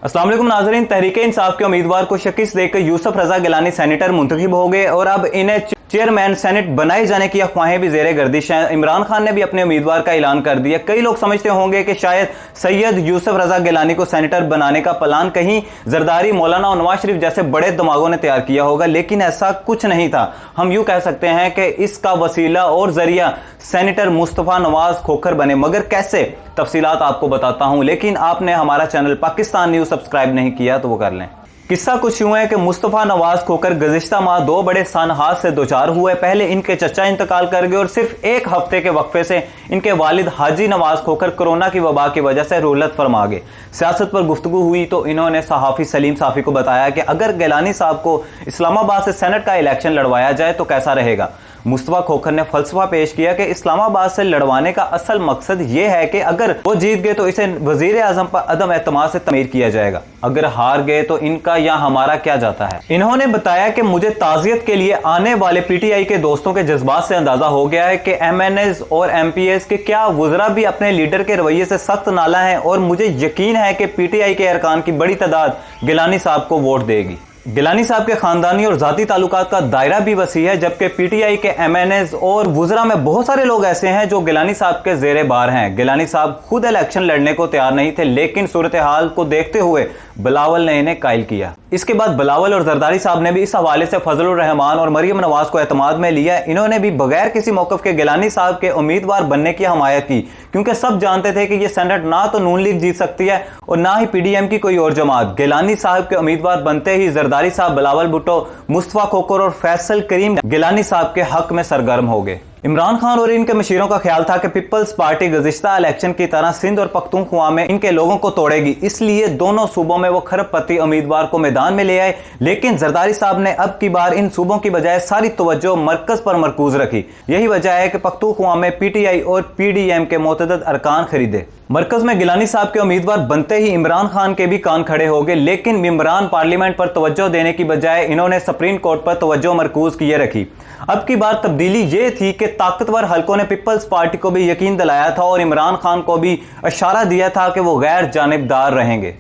अस्सलाम वालेकुम नाज़रीन। तहरीक-ए-इंसाफ के उम्मीदवार को शिकस्त देकर यूसुफ रजा गिलानी सेनेटर मुंतखब हो गए और अब इन्हें चेयरमैन सेनेट बनाए जाने की अफवाहें भी ज़ेरे गर्दिश हैं। इमरान खान ने भी अपने उम्मीदवार का ऐलान कर दिया। कई लोग समझते होंगे कि शायद सैयद यूसुफ रजा गिलानी को सेनेटर बनाने का प्लान कहीं जरदारी, मौलाना और नवाज शरीफ जैसे बड़े दिमागों ने तैयार किया होगा, लेकिन ऐसा कुछ नहीं था। हम यूँ कह सकते हैं कि इसका वसीला और जरिया सेनेटर मुस्तफ़ा नवाज खोखर बने, मगर कैसे, तफसीलात आपको बताता हूं। लेकिन आपने हमारा चैनल पाकिस्तान न्यूज़ सब्सक्राइब नहीं किया तो वो कर लें। किस्सा कुछ यूं है कि मुस्तफ़ा नवाज खोखर गुज़िश्ता माह दो बड़े सनहात से दोचार हुए। पहले इनके चचा इंतकाल कर गए और सिर्फ एक हफ्ते के वक्फे से इनके वालिद हाजी नवाज खोखर कोरोना की वबा की वजह से रुहलत फरमा गए। सियासत पर गुफ्तगू हुई तो इन्होंने सहाफ़ी सलीम साफ़ी को बताया कि अगर गिलानी साहब को इस्लामाबाद से सेनेट का इलेक्शन लड़वाया जाए तो कैसा रहेगा। मुस्तफ़ा खोखर ने फलसफा पेश किया कि इस्लामाबाद से लड़वाने का असल मकसद यह है कि अगर वो जीत गए तो इसे वजीर आजम पर अदम एतमाद से तमीर किया जाएगा, अगर हार गए तो इनका या हमारा क्या जाता है। इन्होंने बताया कि मुझे ताज़ियत के लिए आने वाले पीटीआई के दोस्तों के जज्बात से अंदाजा हो गया है कि एमएनएस और एमपीएस के क्या वज़रा भी अपने लीडर के रवैये से सख्त नाला है और मुझे यकीन है कि पीटीआई के अरकान की बड़ी तादाद गिलानी साहब को वोट देगी। गिलानी साहब के खानदानी और जाती ताल्लुकात का दायरा भी वसी है, जबकि पीटीआई के एमएनएस और वुज़रा में बहुत सारे लोग ऐसे हैं जो गिलानी साहब के ज़ेरे बार हैं। गिलानी साहब खुद इलेक्शन लड़ने को तैयार नहीं थे, लेकिन सूरत हाल को देखते हुए बिलावल ने इन्हें कायल किया। इसके बाद बिलावल और जरदारी साहब ने भी इस हवाले से फजलुर रहमान और मरियम नवाज को एतमाद में लिया। इन्होंने भी बगैर किसी मौक़िफ़ के गिलानी साहब के उम्मीदवार बनने की हमायत की, क्योंकि सब जानते थे कि यह सेनेट ना तो नून लीग जीत सकती है और ना ही पीडीएम की कोई और जमात। गिलानी साहब के उम्मीदवार बनते ही जरदारी साहब, बिलावल भुट्टो, मुस्तफ़ा खोखर और फैसल करीम गिलानी साहब के हक में सरगर्म हो गए। इमरान खान और इनके मशीरों का ख्याल था कि पीपल्स पार्टी गुज़िश्ता इलेक्शन की तरह सिंध और पख्तूनख्वा में इनके लोगों को तोड़ेगी, इसलिए दोनों सूबों में वो खरबपति उम्मीदवार को मैदान में ले आए। लेकिन जरदारी साहब ने अब की बार इन सूबों की बजाय सारी तवज्जो मरकज पर मरकूज रखी। यही वजह है कि पख्तूनख्वा में पीटीआई और पीडीएम के मुतअद्दिद अरकान खरीदे। मरकज में गिलानी साहब के उम्मीदवार बनते ही इमरान खान के भी कान खड़े हो गए, लेकिन मेंबरान पार्लियामेंट पर तवज्जो देने की बजाय इन्होंने सुप्रीम कोर्ट पर तवज्जो मरकूज किए रखी। अब की बार तब्दीली ये थी कि ताकतवर हलकों ने पीपल्स पार्टी को भी यकीन दिलाया था और इमरान खान को भी इशारा दिया था कि वो गैर जानिबदार रहेंगे।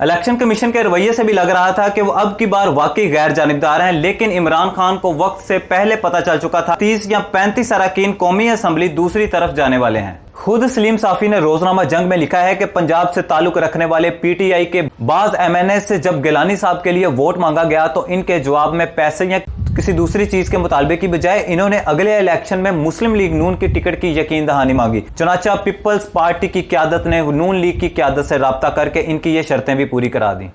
इलेक्शन कमीशन के रवैये से भी लग रहा था कि वो अब की बार वाकई गैर जानिबदार हैं, लेकिन इमरान खान को वक्त से पहले पता चल चुका था 30 या 35 अरकान कौमी असम्बली दूसरी तरफ जाने वाले हैं। खुद सलीम साफ़ी ने रोजनामा जंग में लिखा है कि पंजाब से ताल्लुक रखने वाले पीटीआई के बाज एमएनएस से जब गिलानी साहब के लिए वोट मांगा गया तो इनके जवाब में पैसे या किसी दूसरी चीज के मुतालबे की बजाय इन्होंने अगले इलेक्शन में मुस्लिम लीग नून की टिकट की यकीन दहानी मांगी। चुनाचा पीपल्स पार्टी की क्यादत ने नून लीग की क्यादत से राब्ता करके इनकी ये शर्तें भी पूरी करा दी।